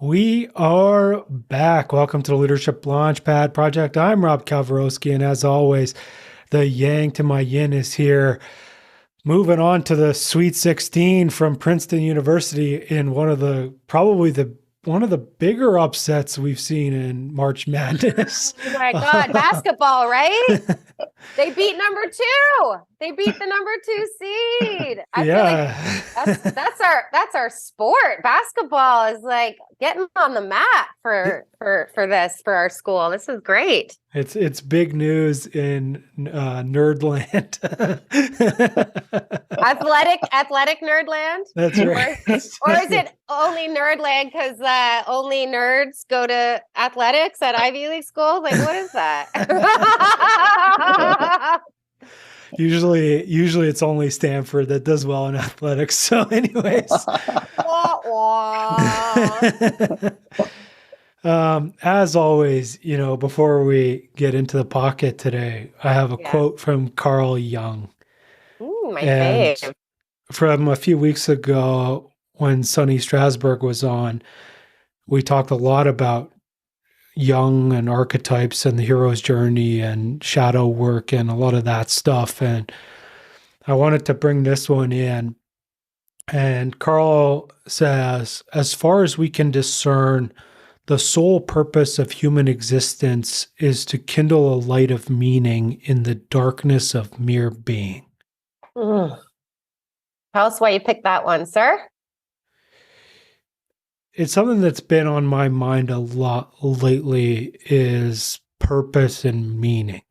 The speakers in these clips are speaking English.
We are back. Welcome to the Leadership Launchpad Project. I'm Rob Kalwarowsky, and as always, the yang to my yin is here. Moving on to the Sweet 16 from Princeton University in one of the bigger upsets we've seen in March Madness. Oh my God, basketball, right? They beat number two. They beat the number two seed. I feel like that's our sport. Basketball is like getting on the map for our school. This is great. It's big news in Nerdland. Athletic Nerdland. That's right. Or is it only Nerdland because only nerds go to athletics at Ivy League schools? Like, what is that? Usually it's only Stanford that does well in athletics. So, anyways, as always, before we get into the pocket today, I have a quote from Carl Jung. Ooh, my fave. From a few weeks ago when Sonny Strasberg was on, we talked a lot about Jung and archetypes and the hero's journey and shadow work and a lot of that stuff. And I wanted to bring this one in. And Carl says, as far as we can discern, the sole purpose of human existence is to kindle a light of meaning in the darkness of mere being. Tell us why you picked that one, sir. It's something that's been on my mind a lot lately is purpose and meaning.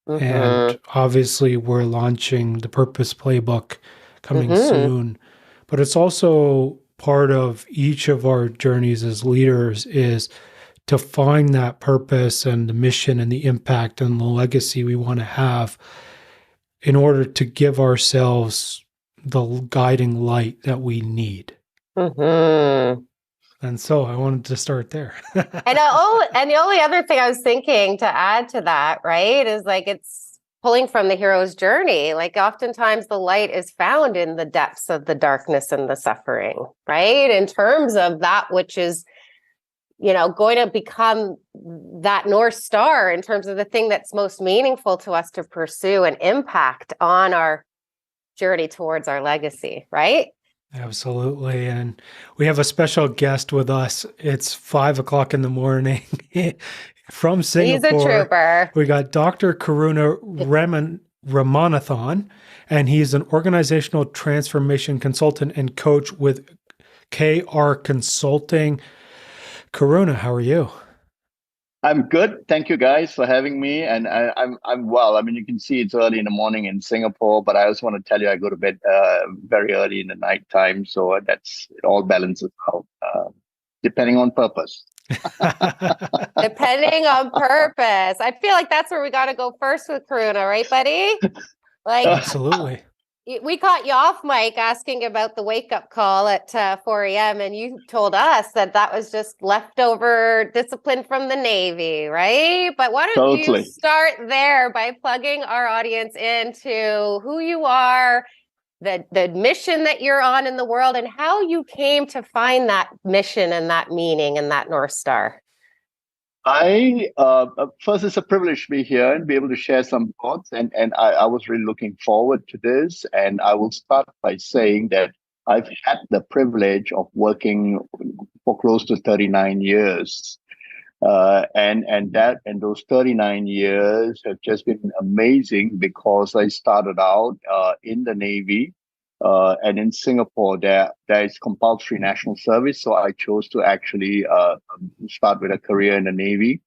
Mm-hmm. And obviously we're launching the Purpose Playbook coming soon, but it's also part of each of our journeys as leaders is to find that purpose and the mission and the impact and the legacy we want to have in order to give ourselves the guiding light that we need. Mm-hmm. And so I wanted to start there. and the only other thing I was thinking to add to that, right, is like it's pulling from the hero's journey. Like oftentimes the light is found in the depths of the darkness and the suffering, right? In terms of that which is, going to become that North Star in terms of the thing that's most meaningful to us to pursue and impact on our journey towards our legacy, right? Absolutely. And we have a special guest with us. It's 5:00 in the morning from Singapore. He's a trooper. We got Dr. Karuna Ramanathan, and he's an organizational transformation consultant and coach with KR Consulting. Karuna, how are you? I'm good. Thank you guys for having me. And I'm well. I mean, you can see it's early in the morning in Singapore, but I also want to tell you I go to bed very early in the nighttime. So it all balances out, depending on purpose. Depending on purpose. I feel like that's where we got to go first with Karuna, right, buddy? Like, absolutely. We caught you off mic asking about the wake-up call at 4 a.m. and you told us that was just leftover discipline from the Navy, right? But why don't you start there by plugging our audience into who you are, the mission that you're on in the world, and how you came to find that mission and that meaning and that North Star. First, it's a privilege to be here and be able to share some thoughts. And I was really looking forward to this. And I will start by saying that I've had the privilege of working for close to 39 years. And those 39 years have just been amazing because I started out in the Navy. And in Singapore, there is compulsory national service. So I chose to actually start with a career in the Navy.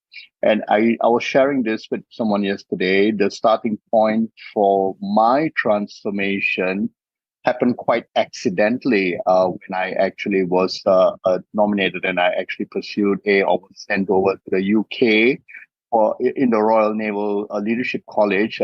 And I was sharing this with someone yesterday. The starting point for my transformation happened quite accidentally when I actually was nominated and I actually pursued or was sent over to the UK in the Royal Naval Leadership College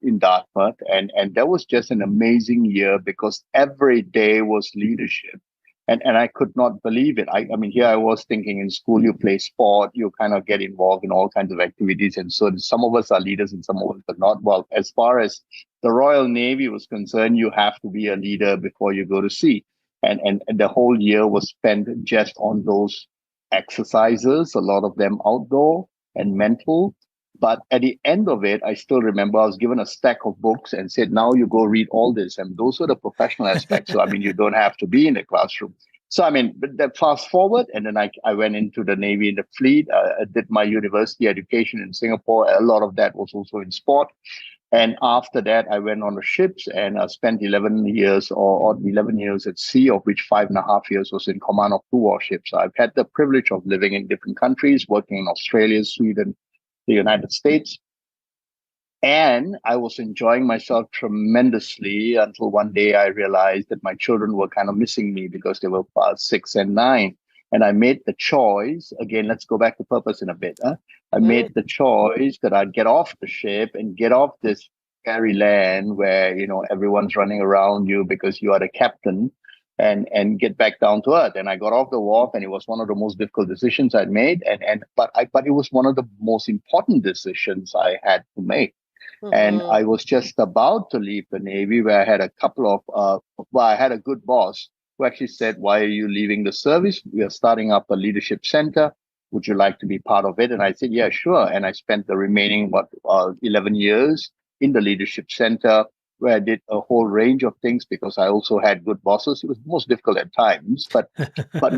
in Dartmouth. And that was just an amazing year because every day was leadership. And I could not believe it. I mean, here I was thinking in school, you play sport, you kind of get involved in all kinds of activities. And so some of us are leaders and some of us are not. Well, as far as the Royal Navy was concerned, you have to be a leader before you go to sea. And the whole year was spent just on those exercises, a lot of them outdoor and mental. But at the end of it, I still remember I was given a stack of books and said, now you go read all this. And those were the professional aspects. So, I mean, you don't have to be in the classroom. So, I mean, but that fast forward, and then I went into the Navy, in the fleet. I did my university education in Singapore. A lot of that was also in sport. And after that, I went on the ships and spent 11 years or 11 years at sea, of which 5.5 years was in command of 2 warships. So I've had the privilege of living in different countries, working in Australia, Sweden, the United States. And I was enjoying myself tremendously until one day I realized that my children were kind of missing me because they were 6 and 9. And I made the choice, again, let's go back to purpose in a bit. I made the choice that I'd get off the ship and get off this scary land where, everyone's running around you because you are the captain, and get back down to earth. And I got off the wharf, and it was one of the most difficult decisions I'd made. But it was one of the most important decisions I had to make. And I was just about to leave the Navy, where I had a couple of, I had a good boss who actually said, why are you leaving the service? We are starting up a leadership center. Would you like to be part of it? And I said, yeah, sure. And I spent the remaining, 11 years in the leadership center, where I did a whole range of things because I also had good bosses. It was most difficult at times, but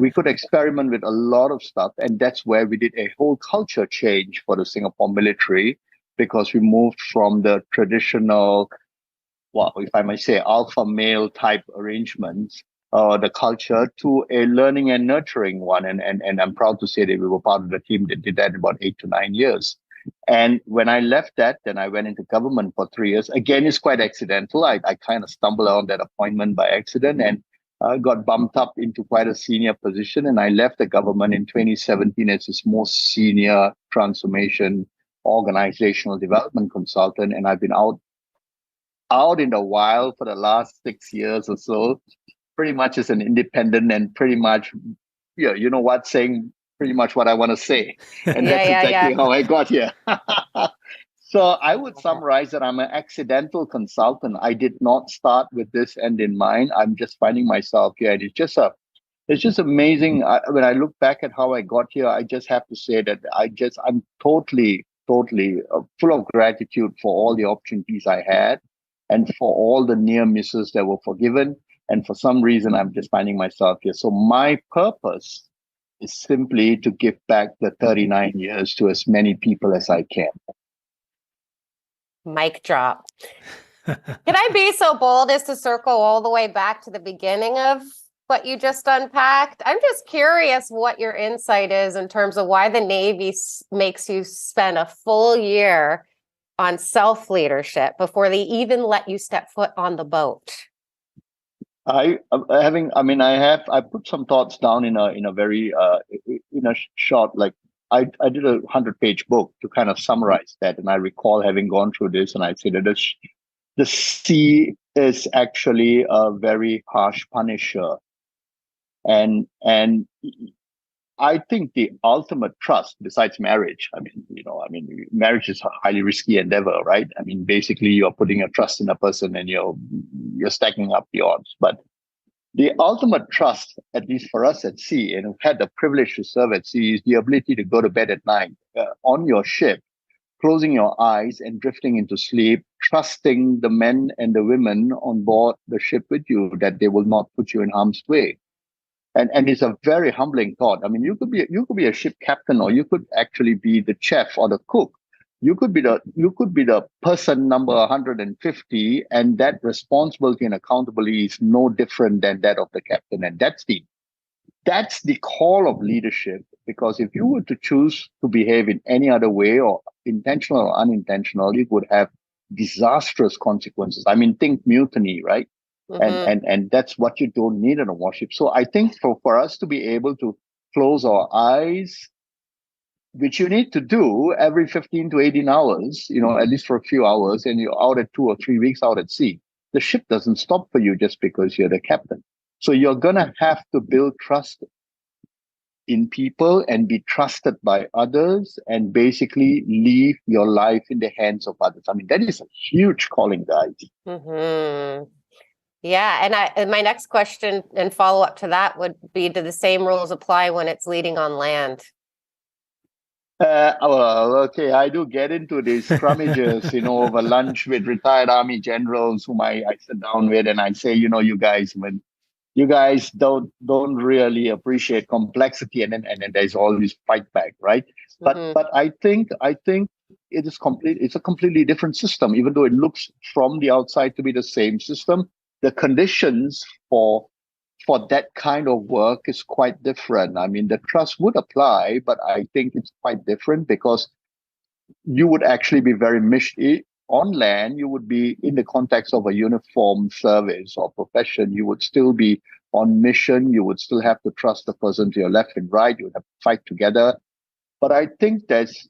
we could experiment with a lot of stuff. And that's where we did a whole culture change for the Singapore military, because we moved from the traditional, if I might say, alpha male type arrangements, the culture, to a learning and nurturing one. And I'm proud to say that we were part of the team that did that in about 8 to 9 years. And when I left that, then I went into government for 3 years. Again, it's quite accidental. I kind of stumbled on that appointment by accident and got bumped up into quite a senior position. And I left the government in 2017 as its most senior transformation organizational development consultant. And I've been out in the wild for the last 6 years or so, pretty much as an independent, and pretty much, saying pretty much what I want to say. And that's exactly how I got here. So I would summarize that I'm an accidental consultant. I did not start with this end in mind. I'm just finding myself here. And it's just amazing. When I look back at how I got here, I just have to say that I'm totally full of gratitude for all the opportunities I had, and for all the near misses that were forgiven. And for some reason, I'm just finding myself here. So my purpose is simply to give back the 39 years to as many people as I can. Mic drop. Can I be so bold as to circle all the way back to the beginning of what you just unpacked? I'm just curious what your insight is in terms of why the Navy makes you spend a full year on self-leadership before they even let you step foot on the boat. I put some thoughts down in a very short, like I did a 100-page book to kind of summarize that. And I recall having gone through this, and I said that the sea is actually a very harsh punisher. And I think the ultimate trust, besides marriage, marriage is a highly risky endeavor, right? I mean, basically you're putting your trust in a person, and you're stacking up the odds. But the ultimate trust, at least for us at sea, and who've had the privilege to serve at sea, is the ability to go to bed at night on your ship, closing your eyes and drifting into sleep, trusting the men and the women on board the ship with you that they will not put you in harm's way. And it's a very humbling thought. I mean, you could be a ship captain, or you could actually be the chef or the cook. You could be the person number 150, and that responsibility and accountability is no different than that of the captain. And that's the call of leadership. Because if you were to choose to behave in any other way, or intentional or unintentional, it would have disastrous consequences. I mean, think mutiny, right? Mm-hmm. And that's what you don't need in a warship. So I think for us to be able to close our eyes, which you need to do every 15 to 18 hours, at least for a few hours, and you're out at 2 or 3 weeks out at sea. The ship doesn't stop for you just because you're the captain. So you're going to have to build trust in people and be trusted by others, and basically leave your life in the hands of others. I mean, that is a huge calling, guys. Mm-hmm. Yeah, and my next question and follow up to that would be: do the same rules apply when it's leading on land? Well, okay, I do get into these scrummages, over lunch with retired army generals whom I sit down with, and I say, you guys don't really appreciate complexity, and then there's always fight back, right? But I think it's a completely different system, even though it looks from the outside to be the same system. The conditions for that kind of work is quite different. I mean, the trust would apply, but I think it's quite different because you would actually be very on land. You would be in the context of a uniform service or profession. You would still be on mission. You would still have to trust the person to your left and right. You would have to fight together. But I think there's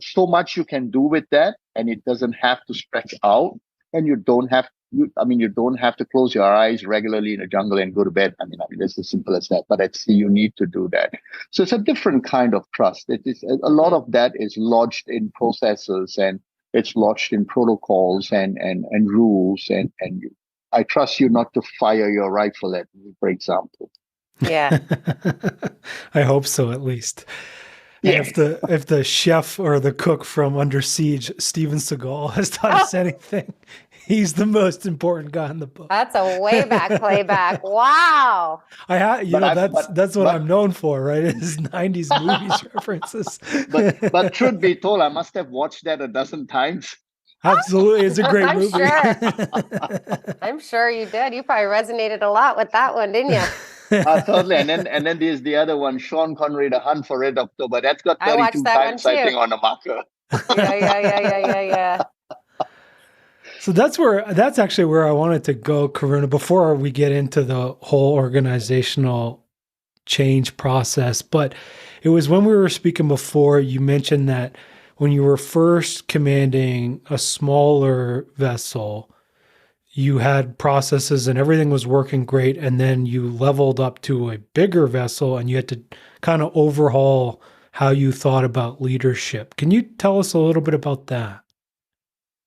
so much you can do with that, and it doesn't have to stretch out, and you don't have you don't have to close your eyes regularly in the jungle and go to bed. I mean, it's as simple as that. But you need to do that. So it's a different kind of trust. It is a lot of that is lodged in processes, and it's lodged in protocols and rules. And I trust you not to fire your rifle at me, for example. Yeah. I hope so, at least. Yeah. And if the chef or the cook from Under Siege, Steven Seagal, has taught us anything, he's the most important guy in the book. That's a way back playback. Wow. That's what I'm known for, right? Is 90s movies references. But truth be told, I must have watched that a dozen times. Absolutely. It's a great movie. Sure. I'm sure you did. You probably resonated a lot with that one, didn't you? Totally. And then there's the other one, Sean Connery, The Hunt for Red October. That's got 32 times, I think, on the marker. Yeah. So that's actually where I wanted to go, Karuna, before we get into the whole organizational change process. But it was when we were speaking before, you mentioned that when you were first commanding a smaller vessel, you had processes and everything was working great. And then you leveled up to a bigger vessel and you had to kind of overhaul how you thought about leadership. Can you tell us a little bit about that?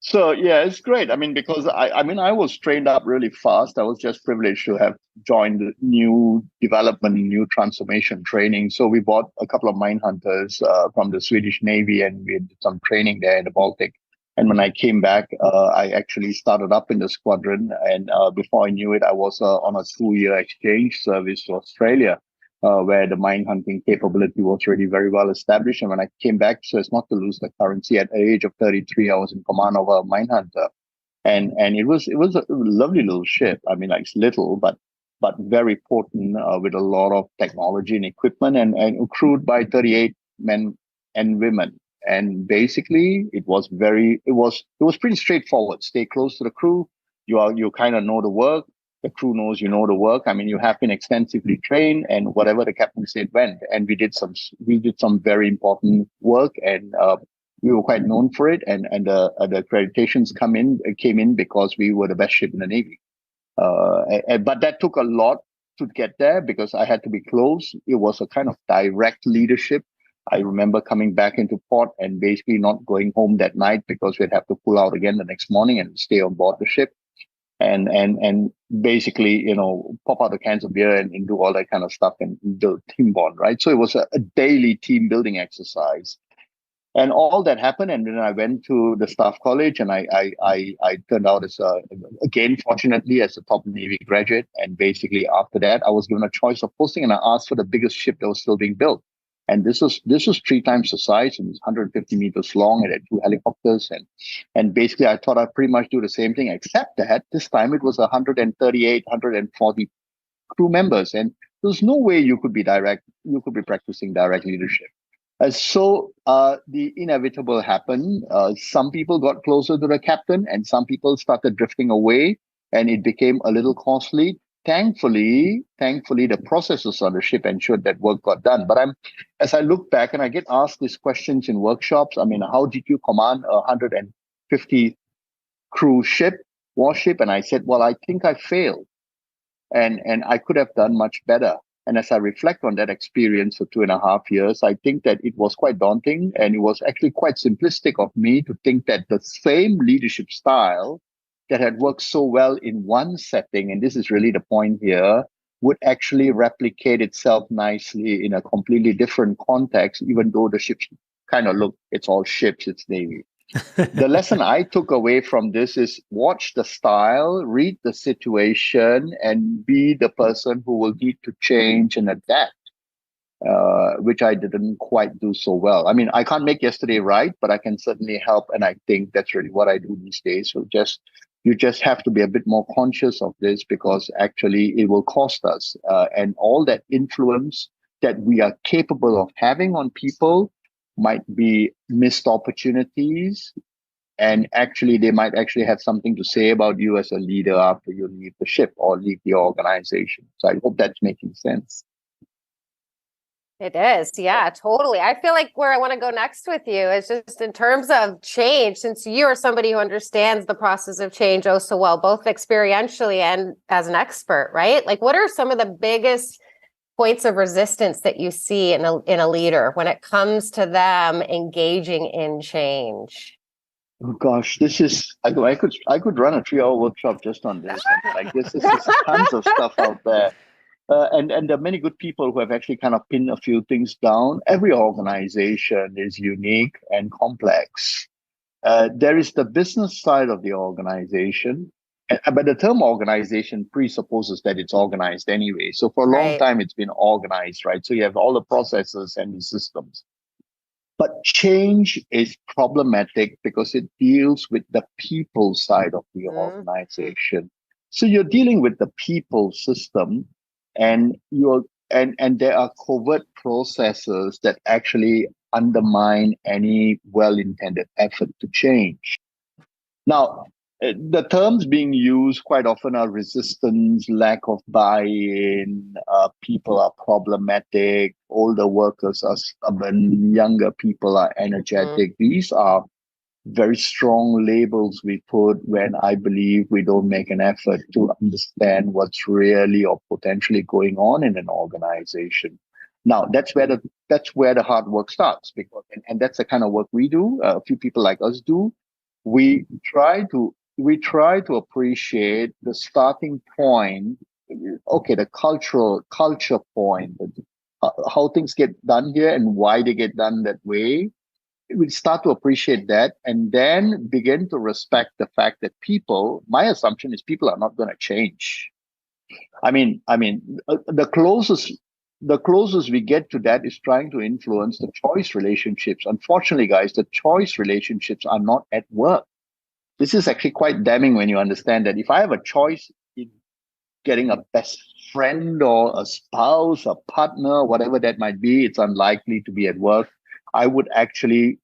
So, yeah, it's great. I mean, because I was trained up really fast. I was just privileged to have joined new development, new transformation training. So we bought a couple of mine hunters from the Swedish Navy, and we did some training there in the Baltic. And when I came back, I actually started up in the squadron. And before I knew it, I was on a 2-year exchange service to Australia, where the mine hunting capability was already very well established. And when I came back, so as not to lose the currency, at the age of 33, I was in command of a mine hunter. And it was a lovely little ship. I mean, like, it's little, but very potent, with a lot of technology and equipment, and crewed by 38 men and women. And basically, it was pretty straightforward. Stay close to the crew. You kind of know the work. The crew knows you know the work. I mean, you have been extensively trained, and whatever the captain said went. And we did some very important work, and we were quite known for it. And the accreditations came in because we were the best ship in the Navy. But that took a lot to get there because I had to be close. It was a kind of direct leadership. I remember coming back into port and basically not going home that night because we'd have to pull out again the next morning and stay on board the ship. And basically, pop out the cans of beer and do all that kind of stuff and build team bond, right? So it was a daily team building exercise. And all that happened. And then I went to the staff college, and I turned out as again, fortunately, as a top Navy graduate. And basically after that, I was given a choice of posting, and I asked for the biggest ship that was still being built. And this was 3 times the size, and it was 150 meters long. It had 2 helicopters, and basically I thought I'd pretty much do the same thing, except that this time it was 138, 140 crew members, and there's no way you could be practicing direct leadership. So the inevitable happened. Some people got closer to the captain, and some people started drifting away, and it became a little costly. Thankfully, the processes on the ship ensured that work got done. But as I look back and I get asked these questions in workshops, I mean, how did you command a 150 crew warship? And I said, well, I think I failed, and I could have done much better. And as I reflect on that experience for 2.5 years, I think that it was quite daunting, and it was actually quite simplistic of me to think that the same leadership style that had worked so well in one setting, and this is really the point here, would actually replicate itself nicely in a completely different context, even though the ships kind of look, it's all ships, it's Navy. The lesson I took away from this is watch the style, read the situation, and be the person who will need to change and adapt, which I didn't quite do so well. I mean, I can't make yesterday right, but I can certainly help. And I think that's really what I do these days. So you just have to be a bit more conscious of this, because actually it will cost us. And all that influence that we are capable of having on people might be missed opportunities. And actually, they might actually have something to say about you as a leader after you leave the ship or leave the organization. So I hope that's making sense. It is. Yeah, totally. I feel like where I want to go next with you is just in terms of change, since you are somebody who understands the process of change oh so well, both experientially and as an expert, right? Like, what are some of the biggest points of resistance that you see in a leader when it comes to them engaging in change? Oh gosh, this is I could run a 3-hour workshop just on this. Like this is tons of stuff out there. And there are many good people who have actually kind of pinned a few things down. Every organization is unique and complex. There is the business side of the organization, but the term organization presupposes that it's organized anyway. So for a long time, it's been organized, right? So you have all the processes and the systems. But change is problematic because it deals with the people side of the organization. So you're dealing with the people system, and there are covert processes that actually undermine any well-intended effort to change. Now, the terms being used quite often are resistance, lack of buy-in, people are problematic, older workers are stubborn, younger people are energetic. These are very strong labels we put when I believe we don't make an effort to understand what's really or potentially going on in an organization. Now, that's where the hard work starts, because and that's the kind of work we do. A few people like us do. We try to appreciate the starting point, okay, the culture point, how things get done here and why they get done that way. We start to appreciate that, and then begin to respect the fact that my assumption is people are not going to change. I mean, the closest we get to that is trying to influence the choice relationships. Unfortunately, guys, the choice relationships are not at work. This is actually quite damning when you understand that if I have a choice in getting a best friend or a spouse, a partner, whatever that might be, it's unlikely to be at work. I would actually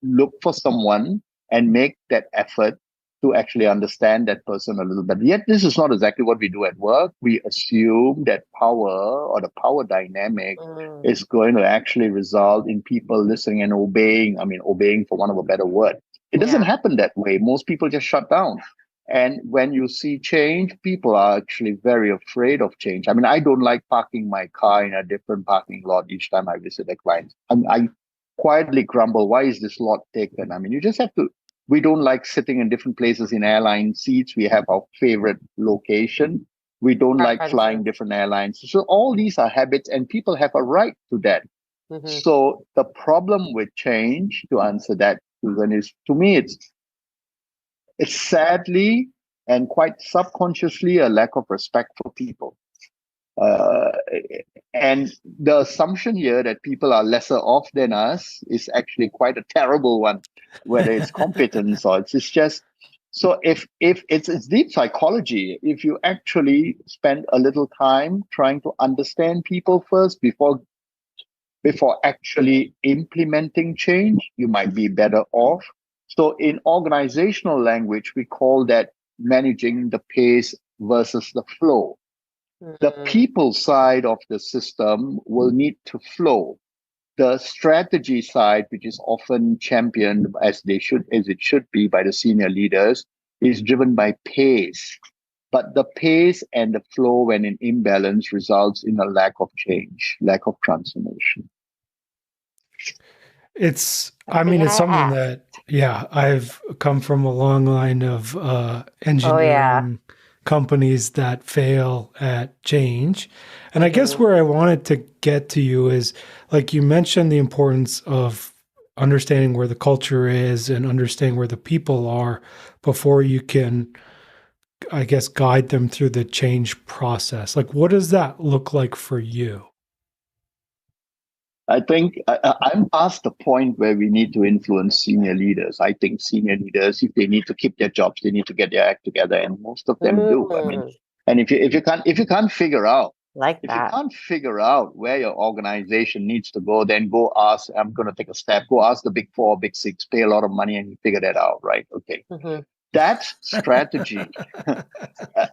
look for someone and make that effort to actually understand that person a little bit. Yet this is not exactly what we do at work. We assume that power or the power dynamic is going to actually result in people listening and obeying. I mean, obeying for want of a better word. It doesn't happen that way. Most people just shut down. And when you see change, people are actually very afraid of change. I mean, I don't like parking my car in a different parking lot each time I visit a client. I quietly grumble, why is this lot taken? I mean, you just have to. We don't like sitting in different places in airline seats. We have our favorite location. We don't like flying different airlines. So all these are habits, and people have a right to that. So the problem with change, to answer that, Susan, is, to me, it's sadly and quite subconsciously a lack of respect for people. And the assumption here that people are lesser off than us is actually quite a terrible one, whether it's competence or it's just. So if it's deep psychology, if you actually spend a little time trying to understand people first before actually implementing change, you might be better off. So in organizational language, we call that managing the pace versus the flow. The people side of the system will need to flow. The strategy side, which is often championed as it should be by the senior leaders, is driven by pace. But the pace and the flow, when in imbalance, results in a lack of change, lack of transformation. It's something that, I've come from a long line of engineering companies that fail at change. And I guess where I wanted to get to you is, like you mentioned, the importance of understanding where the culture is and understanding where the people are before you can, I guess, guide them through the change process. Like, what does that look like for you? I think I'm past the point where we need to influence senior leaders. I think senior leaders, if they need to keep their jobs, they need to get their act together, and most of them do. I mean, and if you can't figure out, you can't figure out where your organization needs to go, then go ask. I'm going to take a step. Go ask the big four, big six, pay a lot of money, and you figure that out, right? Okay, that's strategy,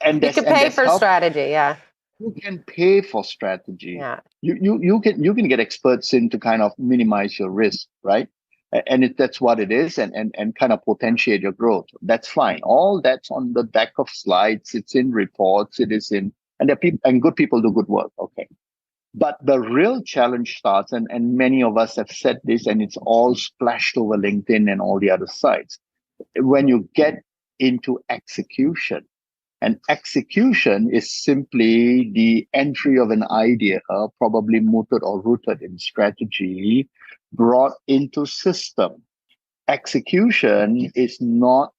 and you can pay for strategy, You can pay for strategy. You can get experts in to kind of minimize your risk, right? And that's what it is, and kind of potentiate your growth. That's fine. All that's on the deck of slides. It's in reports. It is in, and good people do good work. Okay. But the real challenge starts, and many of us have said this, and it's all splashed over LinkedIn and all the other sites. When you get into execution, and execution is simply the entry of an idea, probably mooted or rooted in strategy, brought into system. Execution is not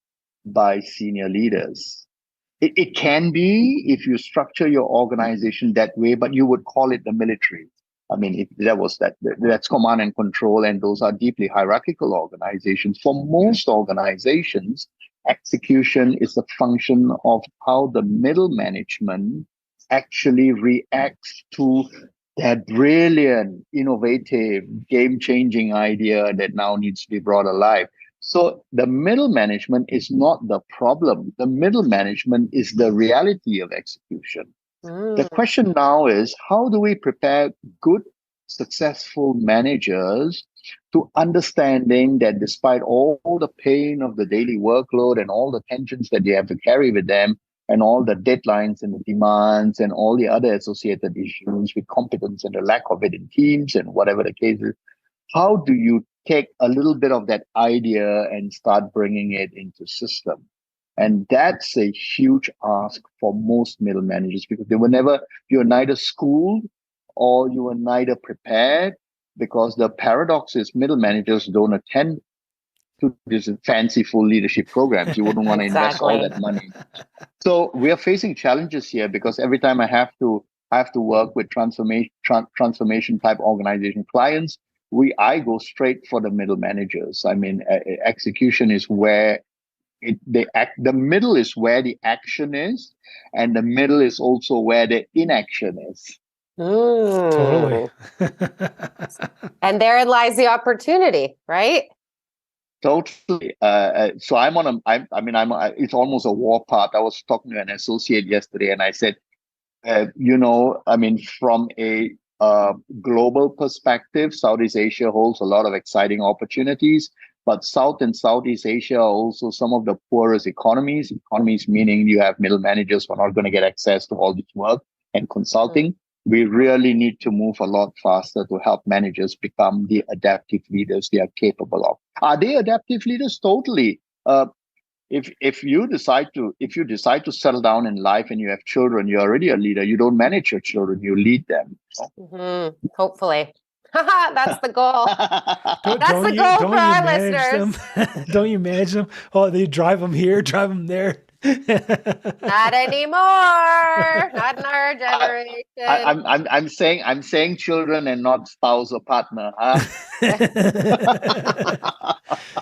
by senior leaders. It can be if you structure your organization that way, but you would call it the military. I mean, if that's command and control, and those are deeply hierarchical organizations. For most organizations, execution is a function of how the middle management actually reacts to that brilliant, innovative, game-changing idea that now needs to be brought alive. So the middle management is not the problem. The middle management is the reality of execution. The question now is, how do we prepare good, successful managers to understanding that despite all the pain of the daily workload and all the tensions that they have to carry with them, and all the deadlines and the demands and all the other associated issues with competence and the lack of it in teams and whatever the case is, how do you take a little bit of that idea and start bringing it into system? And that's a huge ask for most middle managers, because you're neither schooled or you are neither prepared, because the paradox is middle managers don't attend to these fanciful leadership programs. You wouldn't want to invest all that money. So we are facing challenges here, because every time I have to work with transformation type organization clients, I go straight for the middle managers. I mean, execution is where the middle is where the action is, and the middle is also where the inaction is. Totally. And therein lies the opportunity, right? Totally. So it's almost a war path. I was talking to an associate yesterday, and I said, from a global perspective, Southeast Asia holds a lot of exciting opportunities. But South and Southeast Asia are also some of the poorest economies. Economies meaning you have middle managers who are not going to get access to all this work and consulting. We really need to move a lot faster to help managers become the adaptive leaders they are capable of. Are they adaptive leaders? Totally. If you decide to settle down in life and you have children, you're already a leader. You don't manage your children; you lead them. Hopefully. That's the goal. That's the goal for our listeners. Don't you manage them? Oh, they drive them here, drive them there. Not anymore. Not in our generation. I'm saying children and not spouse or partner.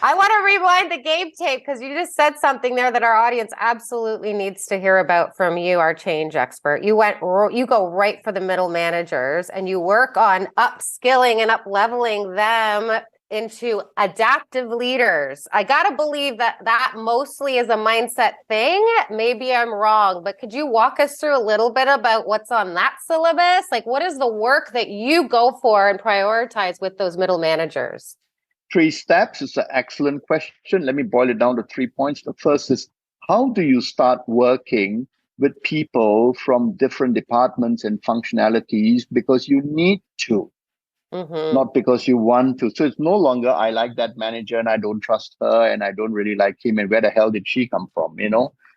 I want to rewind the game tape, because you just said something there that our audience absolutely needs to hear about from you, our change expert. You go right for the middle managers, and you work on upskilling and up-leveling them into adaptive leaders. I got to believe that mostly is a mindset thing. Maybe I'm wrong, but could you walk us through a little bit about what's on that syllabus? Like, what is the work that you go for and prioritize with those middle managers? 3 steps is an excellent question. Let me boil it down to 3 points. The first is, how do you start working with people from different departments and functionalities? Because you need to. not because you want to. So it's no longer, I like that manager and I don't trust her and I don't really like him and where the hell did she come from,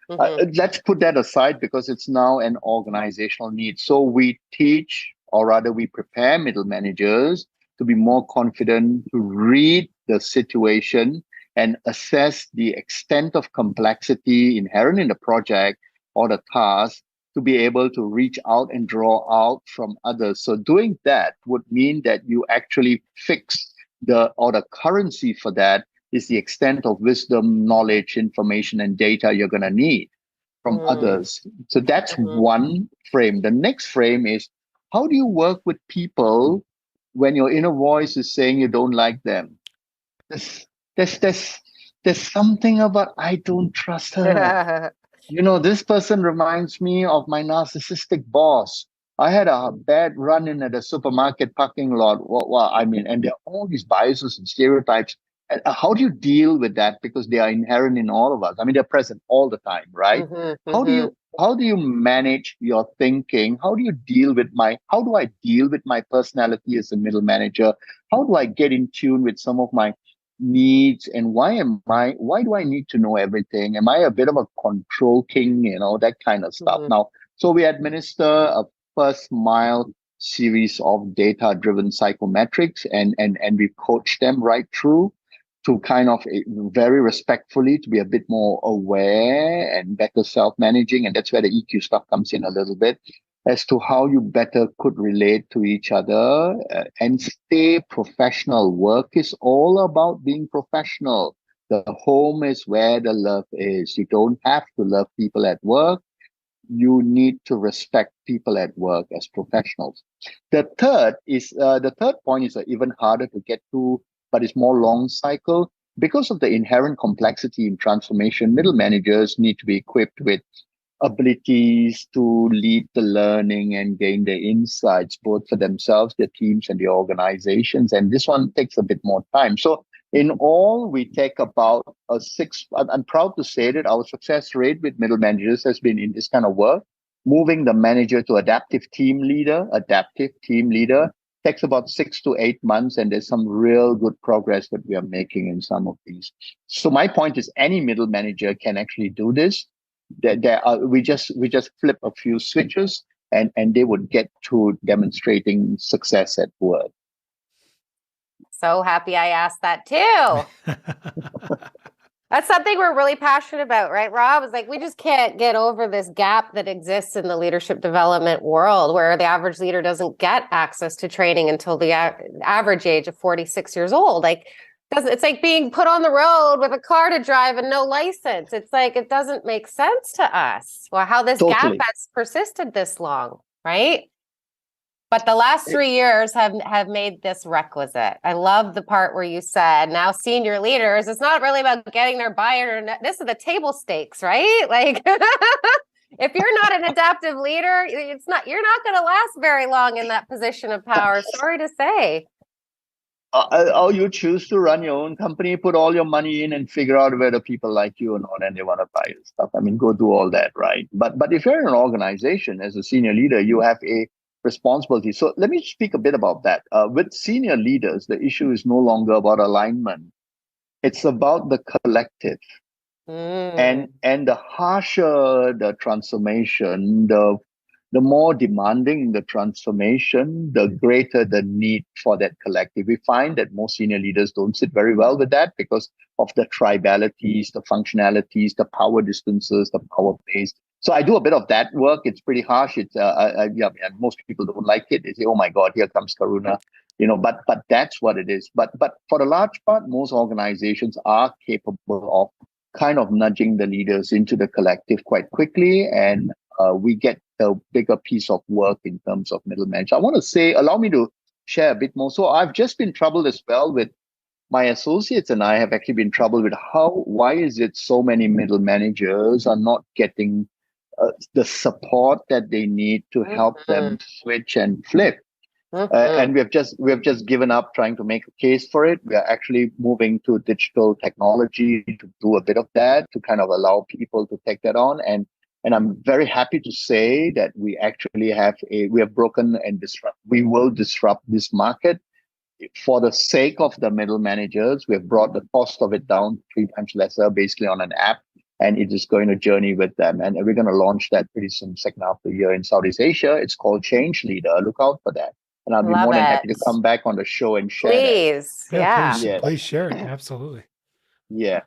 Let's put that aside because it's now an organizational need. So we teach, or rather we prepare middle managers to be more confident, to read the situation and assess the extent of complexity inherent in the project or the task, to be able to reach out and draw out from others. So doing that would mean that you actually fix the currency for that is the extent of wisdom, knowledge, information, and data you're going to need from others. So that's one frame. The next frame is, how do you work with people when your inner voice is saying you don't like them? There's something about, I don't trust her. This person reminds me of my narcissistic boss. I had a bad run-in at a supermarket parking lot. And there are all these biases and stereotypes. And how do you deal with that? Because they are inherent in all of us. They're present all the time, right? How do you manage your thinking? How do I deal with my personality as a middle manager? How do I get in tune with some of my needs, and why do I need to know everything? Am I a bit of a control king, that kind of stuff? Now, so we administer a first mile series of data-driven psychometrics, and we coach them right through to kind of very respectfully to be a bit more aware and better self-managing. And that's where the EQ stuff comes in a little bit, as to how you better could relate to each other and stay professional. Work is all about being professional. The home is where the love is. You don't have to love people at work. You need to respect people at work as professionals. The third point is even harder to get to, but it's more long cycle. Because of the inherent complexity in transformation, middle managers need to be equipped with abilities to lead the learning and gain the insights, both for themselves, their teams, and the organizations. And this one takes a bit more time. So in all, we take about I'm proud to say that our success rate with middle managers has been in this kind of work. Moving the manager to adaptive team leader takes about 6 to 8 months. And there's some real good progress that we are making in some of these. So my point is, any middle manager can actually do this. We just flip a few switches and they would get to demonstrating success at work. So happy I asked that too. That's something we're really passionate about, right, Rob? It's like we just can't get over this gap that exists in the leadership development world, where the average leader doesn't get access to training until the average age of 46 years old. It's like being put on the road with a car to drive and no license. It's like, it doesn't make sense to us. Well, how this gap has persisted this long, right? But the last 3 years have made this requisite. I love the part where you said, now senior leaders, it's not really about getting their buy-in or this is the table stakes, right? Like, if you're not an adaptive leader, you're not going to last very long in that position of power. Sorry to say. Or you choose to run your own company, put all your money in and figure out whether people like you or not and they want to buy your stuff. Go do all that, right? But if you're in an organization as a senior leader, you have a responsibility. So let me speak a bit about that. With senior leaders, the issue is no longer about alignment. It's about the collective. And the harsher the transformation, the more demanding the transformation, the greater the need for that collective. We find that most senior leaders don't sit very well with that because of the tribalities, the functionalities, the power distances, the power base. So I do a bit of that work. It's pretty harsh. It's most people don't like it. They say, "Oh my God, here comes Karuna," But that's what it is. But for the large part, most organizations are capable of kind of nudging the leaders into the collective quite quickly, and we get a bigger piece of work in terms of middle management. I want to say, allow me to share a bit more. So I've just been troubled as well with my associates, and I have actually been troubled with why is it so many middle managers are not getting the support that they need to help them switch and flip. And we have just given up trying to make a case for it. We are actually moving to digital technology to do a bit of that, to kind of allow people to take that on. And I'm very happy to say that we actually we have broken and we will disrupt this market for the sake of the middle managers, we've brought the cost of it down 3 times lesser, basically on an app, and it is going to journey with them. And we're going to launch that pretty soon, second half of the year in Southeast Asia. It's called Change Leader. Look out for that. And I'll be more than happy to come back on the show and share Please. that. Yeah, please share it. Absolutely. Yeah.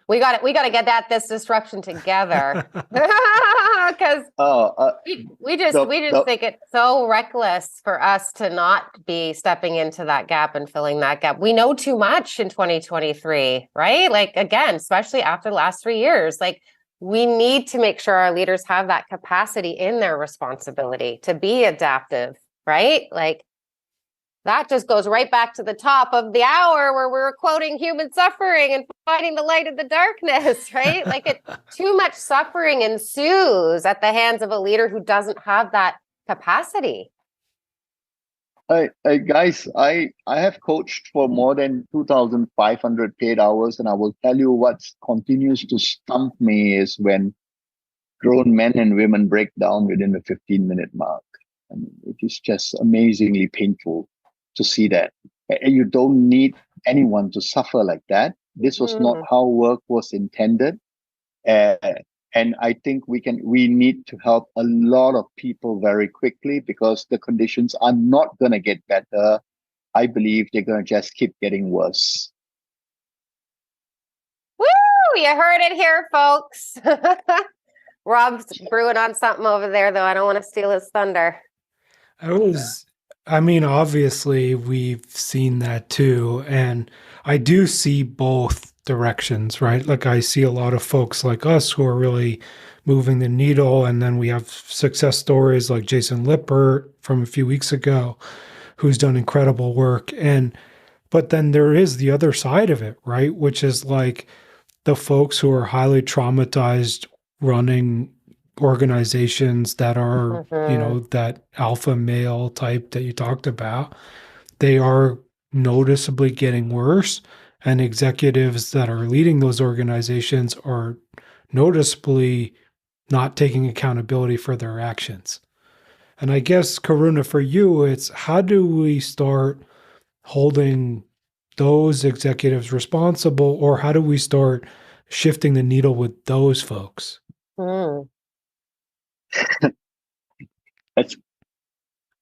We got to get this disruption together because we just think it's so reckless for us to not be stepping into that gap and filling that gap. We know too much in 2023, right? Like, again, especially after the last 3 years, like we need to make sure our leaders have that capacity in their responsibility to be adaptive, right? Like, that just goes right back to the top of the hour where we were quoting human suffering and finding the light in the darkness, right? Like too much suffering ensues at the hands of a leader who doesn't have that capacity. Guys, I have coached for more than 2,500 paid hours, and I will tell you what continues to stump me is when grown men and women break down within the 15-minute mark. I mean, it is just amazingly painful to see that. You don't need anyone to suffer like that. This was not how work was intended. And I think we need to help a lot of people very quickly because the conditions are not going to get better. I believe they're going to just keep getting worse. Woo! You heard it here, folks. Rob's brewing on something over there, though. I don't want to steal his thunder. Obviously, we've seen that too. And I do see both directions, right? Like I see a lot of folks like us who are really moving the needle. And then we have success stories like Jason Lippert from a few weeks ago, who's done incredible work. But then there is the other side of it, right? Which is like the folks who are highly traumatized running organizations that are, that alpha male type that you talked about. They are noticeably getting worse, and executives that are leading those organizations are noticeably not taking accountability for their actions. And I guess, Karuna, for you, it's how do we start holding those executives responsible, or how do we start shifting the needle with those folks?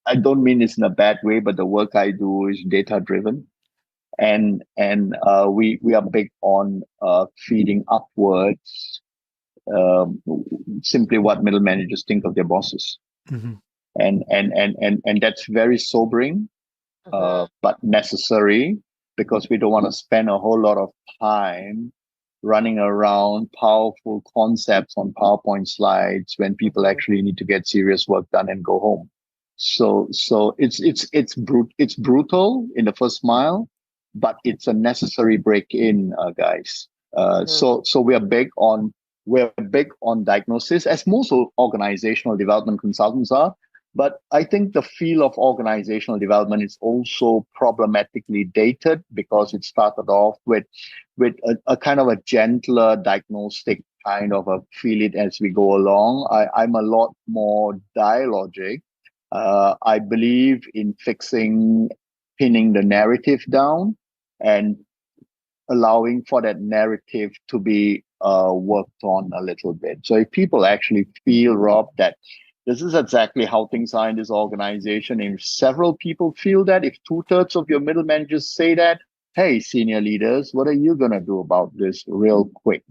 I don't mean this in a bad way, but the work I do is data driven, and we are big on feeding upwards simply what middle managers think of their bosses, and that's very sobering, but necessary, because we don't want to spend a whole lot of time running around powerful concepts on PowerPoint slides when people actually need to get serious work done and go home. So it's brutal in the first mile, but it's a necessary break in, guys. So we're big on diagnosis, as most organizational development consultants are. But I think the field of organizational development is also problematically dated because it started off with a kind of a gentler diagnostic kind of a feel it as we go along. I'm a lot more dialogic. I believe in pinning the narrative down and allowing for that narrative to be worked on a little bit. So if people actually feel, Rob, that this is exactly how things are in this organization, and if several people feel that, if 2/3 of your middle managers say that, hey, senior leaders, what are you going to do about this real quick?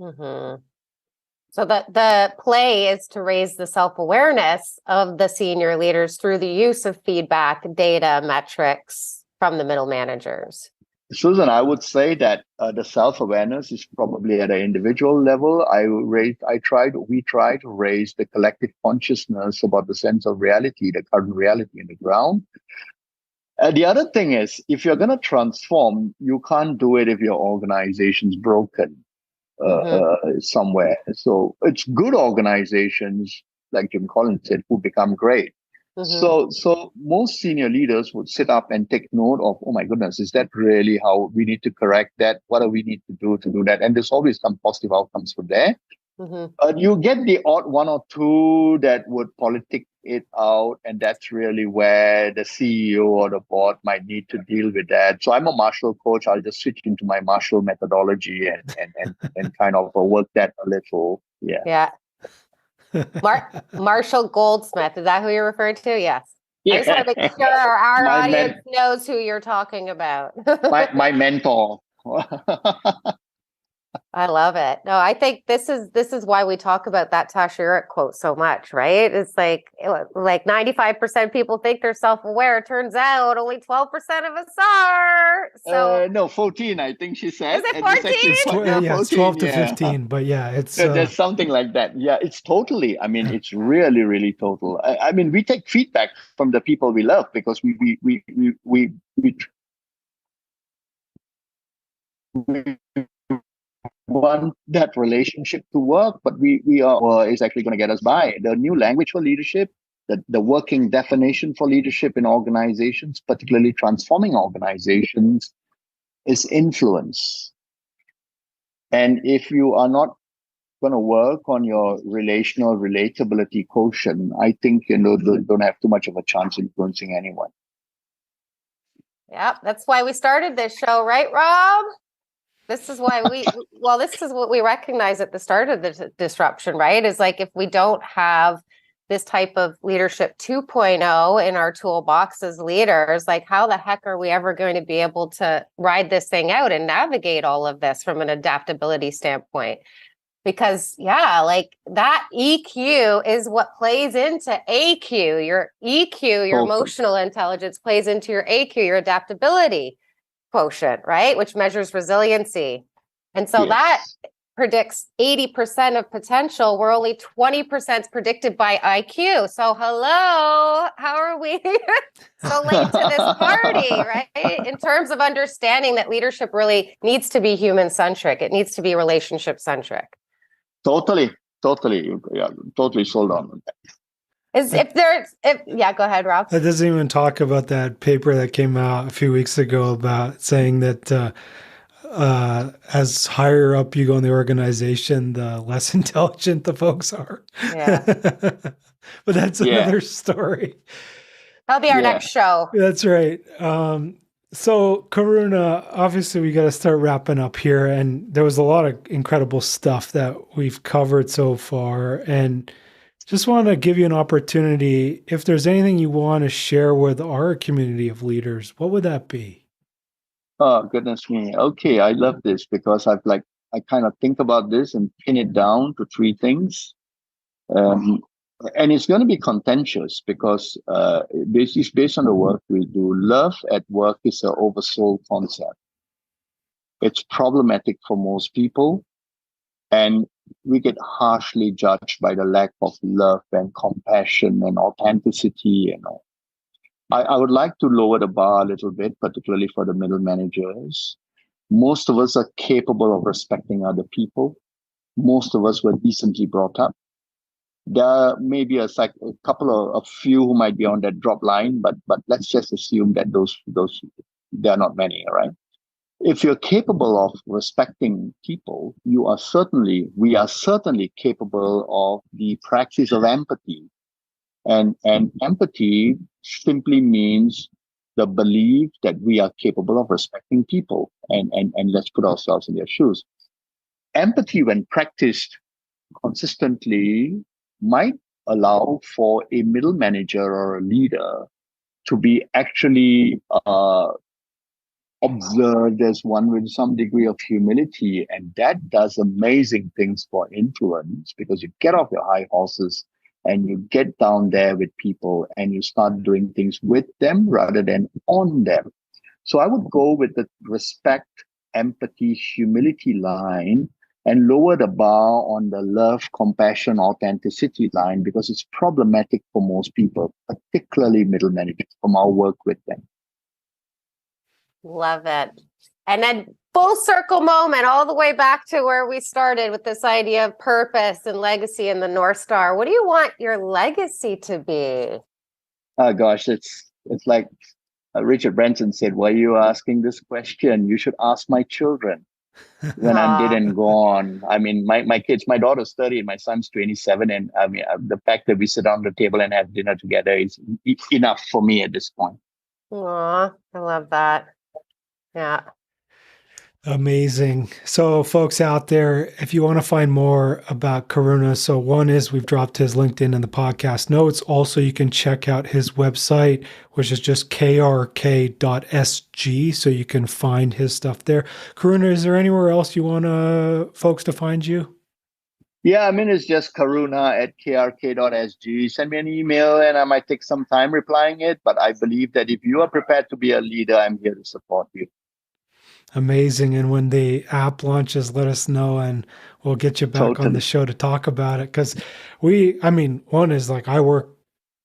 So the play is to raise the self-awareness of the senior leaders through the use of feedback, data, metrics from the middle managers. Susan, I would say that the self-awareness is probably at an individual level. We try to raise the collective consciousness about the sense of reality, the current reality in the ground. The other thing is, if you're going to transform, you can't do it if your organization's broken somewhere. So it's good organizations, like Jim Collins said, who become great. So most senior leaders would sit up and take note of, oh my goodness, is that really how we need to correct that? What do we need to do that? And there's always some positive outcomes from there. You get the odd one or two that would politic it out, and that's really where the CEO or the board might need to deal with that. So I'm a Marshall coach. I'll just switch into my Marshall methodology and kind of work that a little. Yeah. Yeah. Marshall Goldsmith, is that who you're referring to? Yes. Yeah. I just want to make sure our audience knows who you're talking about. my mentor. I love it. No, I think this is why we talk about that Taschereau quote so much, right? It's like 95% of people think they're self-aware. It turns out only 12% of us are. So no, 14, I think she said. Is it 14? Yeah, it's 12 to 15, but yeah, it's there's something like that. Yeah, it's totally. I mean, it's really, really total. I mean, we take feedback from the people we love because we want that relationship to work, but we are is actually going to get us by. The new language for leadership, the working definition for leadership in organizations, particularly transforming organizations, is influence. And if you are not going to work on your relational relatability quotient, I think don't have too much of a chance influencing anyone. Yeah, that's why we started this show, right, Rob? This is why this is what we recognize at the start of the disruption, right? Is like if we don't have this type of leadership 2.0 in our toolbox as leaders, like how the heck are we ever going to be able to ride this thing out and navigate all of this from an adaptability standpoint? Because like that EQ is what plays into AQ. Your EQ, your emotional intelligence plays into your AQ, your adaptability quotient, right? Which measures resiliency. And so that predicts 80% of potential, where only 20% is predicted by IQ. So hello, how are we so late to this party, right? In terms of understanding that leadership really needs to be human-centric. It needs to be relationship-centric. Totally. Yeah, totally sold on that. Go ahead, Rob. That doesn't even talk about that paper that came out a few weeks ago about saying that as higher up you go in the organization, the less intelligent the folks are. Yeah. But that's another story. That'll be our next show. That's right. So Karuna, obviously we got to start wrapping up here, and there was a lot of incredible stuff that we've covered so far, and just want to give you an opportunity. If there's anything you want to share with our community of leaders, what would that be? Oh, goodness me. Okay, I love this because I kind of think about this and pin it down to three things. And it's going to be contentious because it's based on the work we do. Love at work is an oversold concept. It's problematic for most people. And we get harshly judged by the lack of love and compassion and authenticity. I would like to lower the bar a little bit, particularly for the middle managers. Most of us are capable of respecting other people. Most of us were decently brought up. There may be a few who might be on that drop line, but let's just assume that those there are not many, right? If you're capable of respecting people, we are certainly capable of the practice of empathy. And empathy simply means the belief that we are capable of respecting people. And let's put ourselves in their shoes. Empathy, when practiced consistently, might allow for a middle manager or a leader to be actually observed as one with some degree of humility. And that does amazing things for influence, because you get off your high horses and you get down there with people and you start doing things with them rather than on them. So I would go with the respect, empathy, humility line and lower the bar on the love, compassion, authenticity line, because it's problematic for most people, particularly middle managers, from our work with them. Love it. And then full circle moment all the way back to where we started with this idea of purpose and legacy and the North Star. What do you want your legacy to be? Oh gosh, it's like Richard Branson said, why are you asking this question? You should ask my children. when I'm dead Aw. and gone. I mean, my kids, my daughter's 30 and my son's 27. And I mean, the fact that we sit on the table and have dinner together is enough for me at this point. Aw, I love that. Yeah. Amazing. So, folks out there, if you want to find more about Karuna, so one is we've dropped his LinkedIn in the podcast notes. Also, you can check out his website, which is just krk.sg. So you can find his stuff there. Karuna, is there anywhere else you want folks to find you? Yeah, I mean, it's just karuna@krk.sg. Send me an email and I might take some time replying it. But I believe that if you are prepared to be a leader, I'm here to support you. Amazing. And when the app launches, let us know and we'll get you back on the show to talk about it. Because one is like I work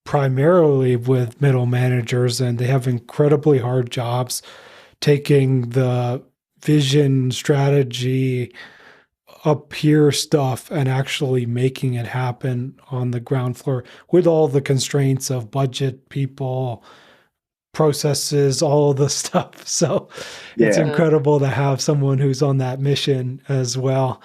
primarily with middle managers and they have incredibly hard jobs taking the vision, strategy, up here stuff and actually making it happen on the ground floor with all the constraints of budget, people, processes, all of the stuff. So it's incredible to have someone who's on that mission as well.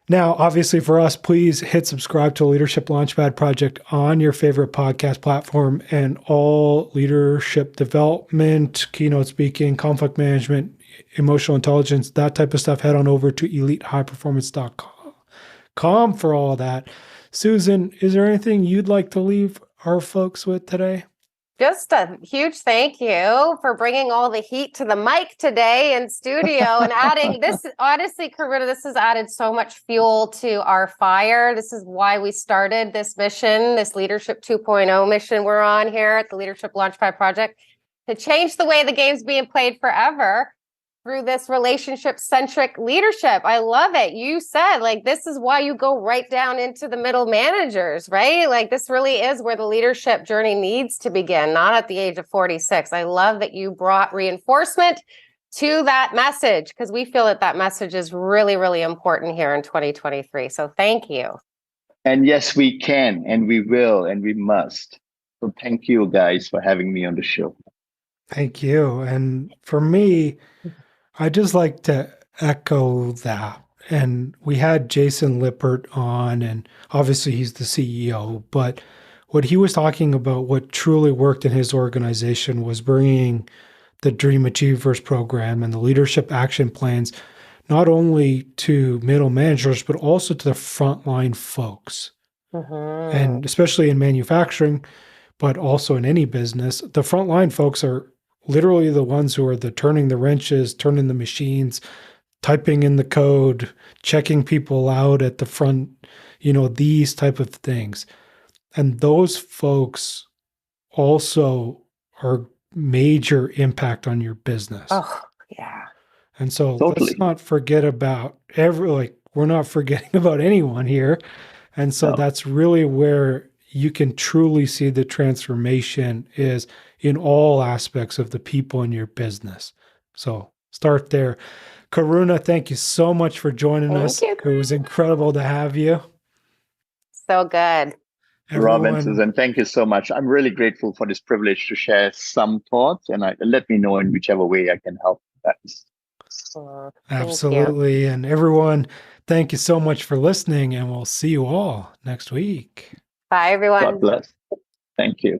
Now, obviously for us, please hit subscribe to Leadership Launchpad Project on your favorite podcast platform, and all leadership development, keynote speaking, conflict management, emotional intelligence, that type of stuff. Head on over to elitehighperformance.com for all of that. Susan, is there anything you'd like to leave our folks with today? Just a huge thank you for bringing all the heat to the mic today in studio and adding this. Honestly, Karuna, this has added so much fuel to our fire. This is why we started this mission, this Leadership 2.0 mission we're on here at the Leadership Launchpad Project, to change the way the game's being played forever through this relationship-centric leadership. I love it. You said, like, this is why you go right down into the middle managers, right? Like, this really is where the leadership journey needs to begin, not at the age of 46. I love that you brought reinforcement to that message, because we feel that that message is really, really important here in 2023. So thank you. And yes, we can, and we will, and we must. So thank you guys for having me on the show. Thank you. And for me, I just like to echo that. And we had Jason Lippert on, and obviously he's the CEO, but what he was talking about, what truly worked in his organization was bringing the Dream Achievers program and the leadership action plans, not only to middle managers, but also to the frontline folks. Mm-hmm. And especially in manufacturing, but also in any business, the frontline folks are literally the ones who are turning the wrenches, turning the machines, typing in the code, checking people out at the front, these type of things. And those folks also are major impact on your business. Oh, yeah. And so let's not forget about we're not forgetting about anyone here. And so that's really where you can truly see the transformation is in all aspects of the people in your business. So start there. Karuna, thank you so much for joining us. It was incredible to have you. So good. Rob and Susan, thank you so much. I'm really grateful for this privilege to share some thoughts, and let me know in whichever way I can help. Absolutely. And everyone, thank you so much for listening, and we'll see you all next week. Bye, everyone. God bless. Thank you.